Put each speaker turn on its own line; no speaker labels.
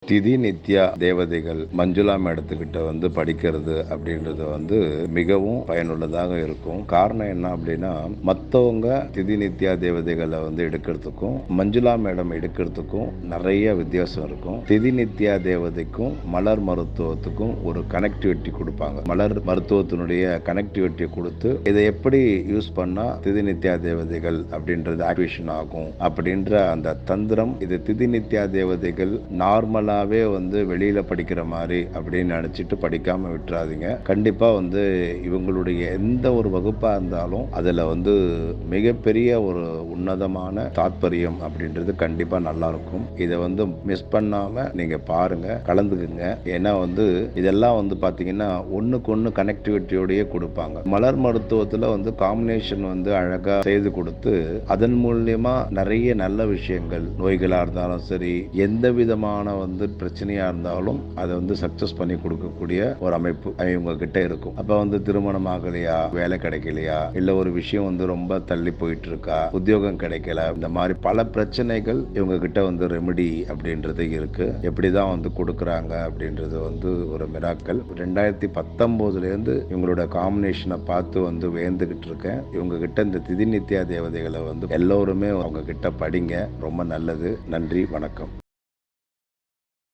திதி நித்யா தேவதைகள் மஞ்சுளா மேடத்துக்கிட்ட படிக்கிறது அப்படின்றது மிகவும் பயனுள்ளதாக இருக்கும். காரணம் என்ன அப்படின்னா, மற்றவங்க திதி நித்யா தேவதைகளை எடுக்கிறதுக்கும் மஞ்சுளா மேடம் எடுக்கிறதுக்கும் நிறைய வித்தியாசம் இருக்கும். திதி நித்யா தேவதைக்கும் மலர் மருத்துவத்துக்கும் ஒரு கனெக்டிவிட்டி கொடுப்பாங்க. மலர் மருத்துவத்தினுடைய கனெக்டிவிட்டியை கொடுத்து இதை எப்படி யூஸ் பண்ணா திதி நித்யா தேவதைகள் அப்படின்றது ஆக்டிவேஷன் ஆகும் அப்படின்ற அந்த தந்திரம். இது திதி நித்யா தேவதைகள் நார்மலாவே வெளியில படிக்கிற மாதிரி அப்படின்னு நினைச்சிட்டு படிக்காம விட்டுறாதீங்க. கண்டிப்பா இவங்களுடைய எந்த ஒரு வகுப்பா இருந்தாலும் அதுல மிகப்பெரிய ஒரு உன்னதமான தாத்பரியம் அப்படின்றது கண்டிப்பா நல்லா இருக்கும். இதை மிஸ் பண்ணாம நீங்க பாருங்க, கலந்துக்குங்க. ஏன்னா இதெல்லாம் பாத்தீங்கன்னா ஒண்ணுக்கு ஒண்ணு கனெக்டிவிட்டியோடய கொடுப்பாங்க. மலர் மருத்துவத்துல காம்பினேஷன் அழகா செய்து கொடுத்து அதன் மூலியமா நிறைய நல்ல விஷயங்கள், நோய்களா இருந்தாலும் சரி, எந்த விதமான பிரச்சனையா இருந்தாலும் அதை சக்சஸ் பண்ணி கொடுக்கக்கூடிய ஒரு அமைப்பு இவங்க கிட்ட இருக்கும். அப்ப திருமணம் ஆகலையா, வேலை கிடைக்கலையா, இல்ல ஒரு விஷயம் ரொம்ப தள்ளி போயிட்டு இருக்கா, உத்தியோகம் கிடைக்கல, இந்த மாதிரி பல பிரச்சனைகள் இவங்க கிட்ட ரெமெடி அப்படின்றது இருக்கு. எப்படிதான் கொடுக்கறாங்க அப்படின்றது ஒரு மிராக்கல். 2019 இருந்து இவங்களோட காம்பினேஷனை பார்த்து வேந்துகிட்டு இருக்கேன். இவங்க கிட்ட இந்த திதி நித்யா தேவதைகளை எல்லோருமே அவங்க கிட்ட படிங்க. ரொம்ப நல்லது. நன்றி, வணக்கம்.